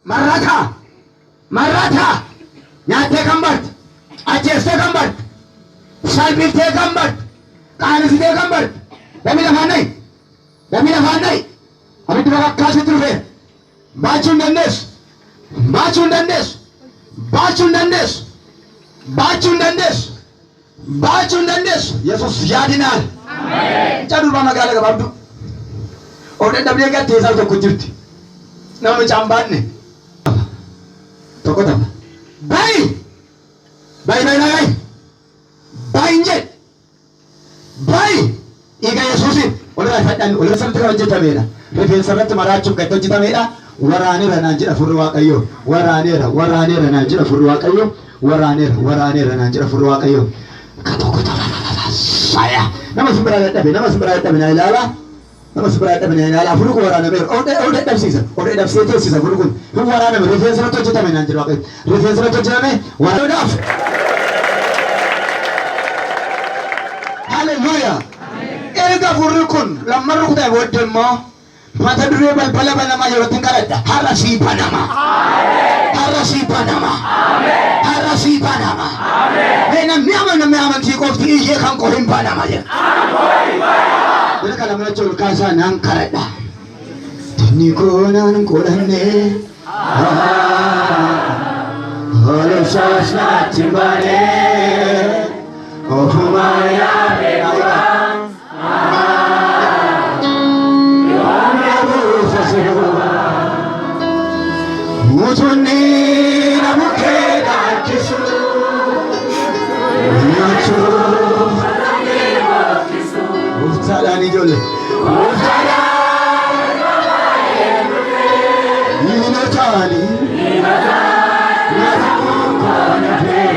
Masarat. Masarat. Nyaatee kan barte. Ajjeestee kan barte. Salphiftee kan barte. Qaanesitee kan barte. Dammi lafaan nayi. Dammi lafaan nayi. Abiddi bakakkaasitti dhufeera. Baachuu hin dandeessu. Baachuu hin dandeessu. Baachuu hin dandeessu. Baachuu hin dandeessu. Baachuu hin dandeessu. Yesuus yaadinaal. Caadurba magaalaa gabaabduu. Oodhe dhabdee gattee isaa tokko jirti. Nama caambaanne. Tokko tapha. Bayi. Bayi bayi bayi. Bayi hin jedhe. Bayi. Dhiiga Yesuusiin olirraa fadhaan olirra sanatti kan hojjetameedha. Rifeensa irratti maraachuuf kan hojjetameedha. Waraaneera naan jedha furri Waaqayyoo. Waraaneera naan jedha furri Waaqayyoo. Waraaneera naan jedha furri Waaqayyoo. Ka tokko tapha. Saya. Nama simbiraa dadhabe na ilaala. Nama simbiraa dadhabe na ilaala. Furri kun waraaneera. Oodhe dhabsiisa. Oodhe dhabsee teessisa furri kun. Hin waraaname rifeensa irratti hojjetame naan jedha Waaqayyoo. Rifeensa irratti hojjetame waraanuudhaaf. Hallelujah. Erga furri kun lammarri kutaa booddee immoo mata duree balbala banamaa yeroo ittiin kadhadha. Har'a sii banama. Har'a sii banama. Har'a sii banama. Namni amantii qofti iyyee kan koo hin banama jedha. Bira kana mana ol kaasaa naan kadhadha. Dinni koo naan godhanne. Haala isaas naatti baanee. Ofumaa yaadee awwaa. Mutunni namukee dhaankisu. Nyaachuu. Uftaadhaan ijoollee. Uftaadhaan. Nina taani. Nyaatamuun koona fee.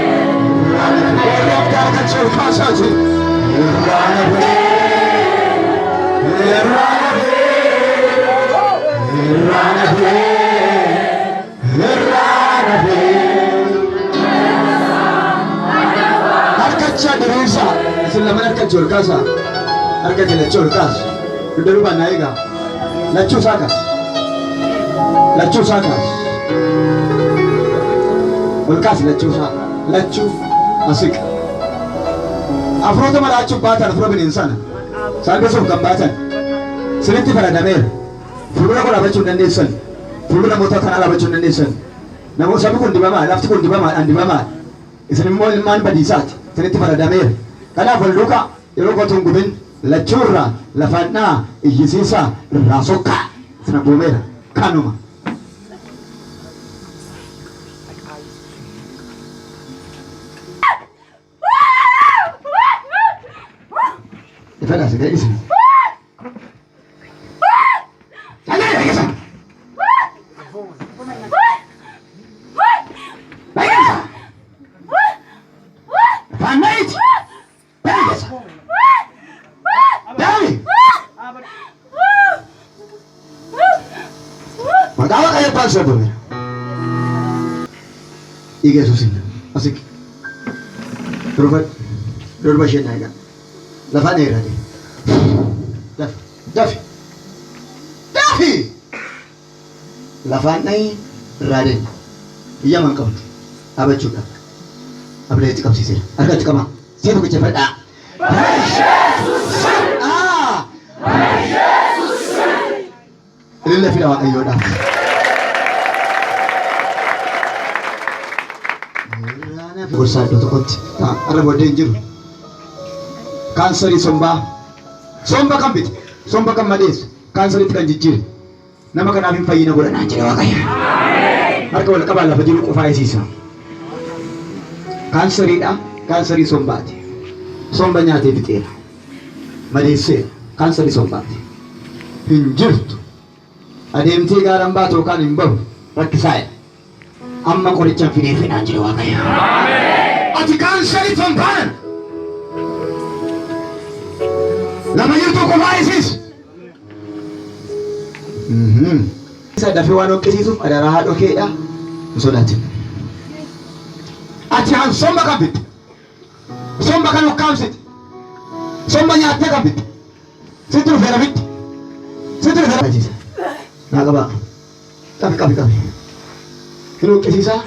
Uftaa kan sol kaasaati. Irraana fee. Irraana fee. Irraana fee. Harkacha diriirsa isin lamaan harkacha ol kaasa harkacha lacha ol kaasa dudda lubaan naa eegaa lachuu isaa kaas ol kaas lachuu asiqa afroota maraachuuf baatan afroo bineensana saanbisuuf kan baatan sinitti faradameera fuuldura kun dhaabachuu hin dandeessan fuuldura namoota kanaa dhaabachuu hin dandeessan namoota sabni kun dibamaa lafti kun dibamaadhaan dibamaa isin immoo ilmaan badiisaati sinitti faradameera kanaaf wal duukaa yeroo qotuun gubin lachuurraa lafaannaa iyyisiisaa irraa sokkaa sina buumeera kanuma. Ifadhaa si gaidhisin. Makawa kayo pa sa doon. Iga susin. Asik. Durba siya na iga. Lafa nera di. Dafi. Lafa nai raden. Iya man kamu. Aba juga. Abla itu kamu sisir. Ada tu kamu. Siapa kecepat dah? Lilla fi dawa kayo dah. Bursa itu kot. Ada bodoh juru. Kanseri somba kambit. Somba kamades. Kanseri itu kan jijir. Nama kan abim fayyina bulan aja dawa kaya. Harga wala kabala fajiru kufai sisa. Kanseri sombati. Somba nyate bitera. Madese kanseri sombati. Hinjirtu. Adeemtee gaaraan baatu yookaan hin bahu rakkisaa'e. Amma qoricha fidee fedhaan jira Waaqayyo. Ati kaansarii tombaanan. Nama jirtu qofaa isiis. Isa dafee waan hoqqisiisuuf adaraa haadhoo keedhaa hin sodaatin. Ati haan somba kan bitte. Somba kan ukkaamsite. Somba nyaattee kan bitte. Sitti dhufeera bitte. Sitti dhufeera. Naa qaba. Qabi. Kilo kisisa.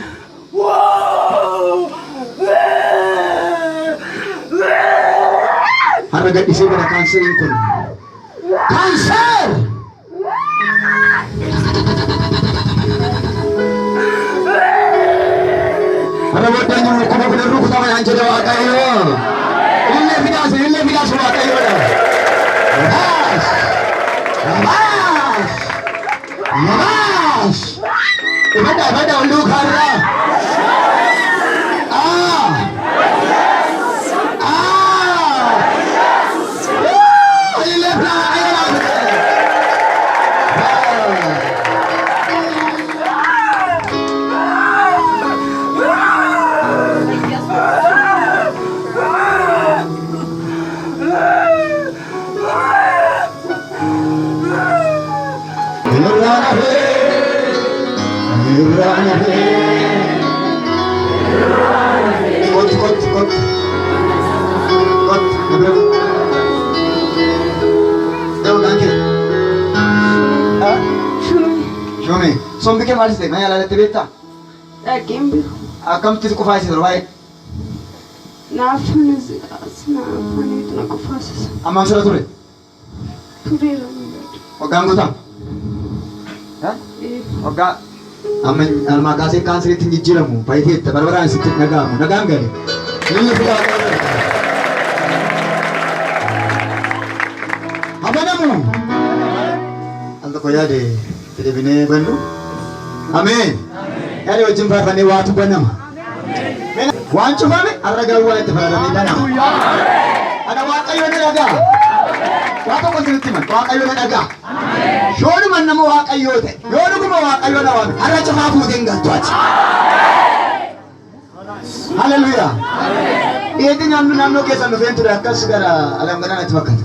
Harga isi pada kanser ini. Kanser. Ada bodoh yang kuda ruku sama yang jadi wakayo. Ini bidas wakayo dah. Mas. Ibadah ulu kara. Kot. Jauh tangkir. Shumi. Sombi ke maris deh. Naya lalai terita. Kimbi. Akam tisu kufasi terbaik. Nafani itu nak kufasi. Amam sudah turun. Turun. Ogang gutang. Hah? Oga. Amen almakasi kanser tinggi jilamu. Pahit barbaran situ nagam gani. Ini sudah. Apa namu? Anda kau ya deh. Tidak bine bandu. Amin. Hari ujung berani waktu banam. Wan cuba me? Araga gua itu berada di tanah. Ada wakayu ni laga. Waktu konsultiman. Wakayu ni laga. Shoru man nama wakayu te. Yoru kuma wakayu na wan. Ara cuba puding gantuat. Haleluya. Ini namno kesan ventu rakas segara alam gana nanti makan.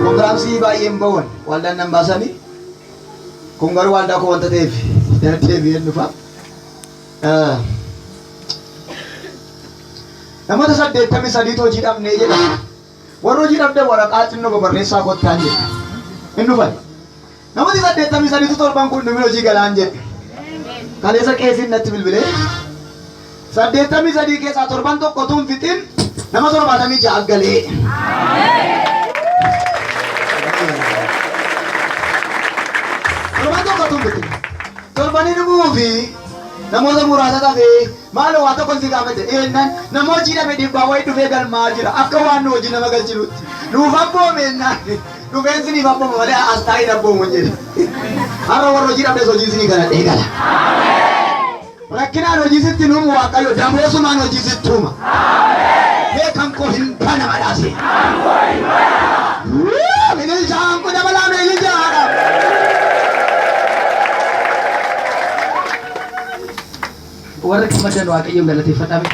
Program si bayi embawan. Walda nambasa ni. Kunggaru walda ko wanta TV. Dan TV yang lupa. Nama tu sadde kami sadi tu jidam ne je. Waru jidam de warak atin no gobar nesa ko tanje. Inu ba. Nama tu sadde kami sadi tu tor bangkul numero jiga lanje. Kali sa kesin nati bilbile. Sadde kami sadi ke sa tor bantok ko tum fitin. Nama tor badami jaggale. Tor bantok ko tum fitin. Tor bani nu movie. Namo sa murasa tabi, malo wato kon siga mete. Nan namo jina me di bawai tu vegan majira. Akka wano jina magal chilut. Nu vappo menna. Nu benzini vappo male astai rabbo munje. Haro waro jina be so jinsini kana degala. Rakina no jisitti nu mu wakayo dambo su mano jisituma. He kam ko hin kana marasi. Minil jam ko dabala me hin jara. Warga kemudian wakil yang relatif tapi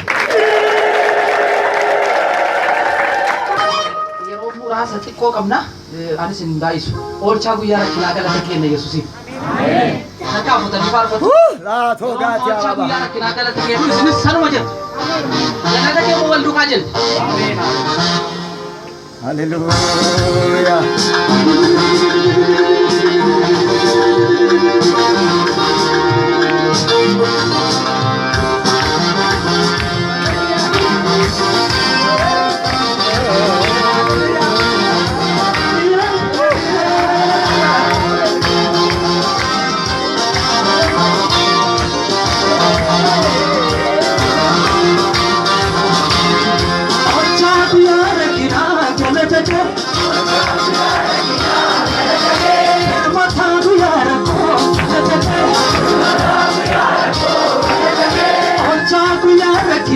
Yeroo murah sati kok kamna ada sindais or cagu ya kila ada lagi nih Yesusi nak kamu tadi farfat lah tuh gak or cagu ya kila ada lagi Yesus ini sanu aja yang ada dia mau waldu kajen haleluya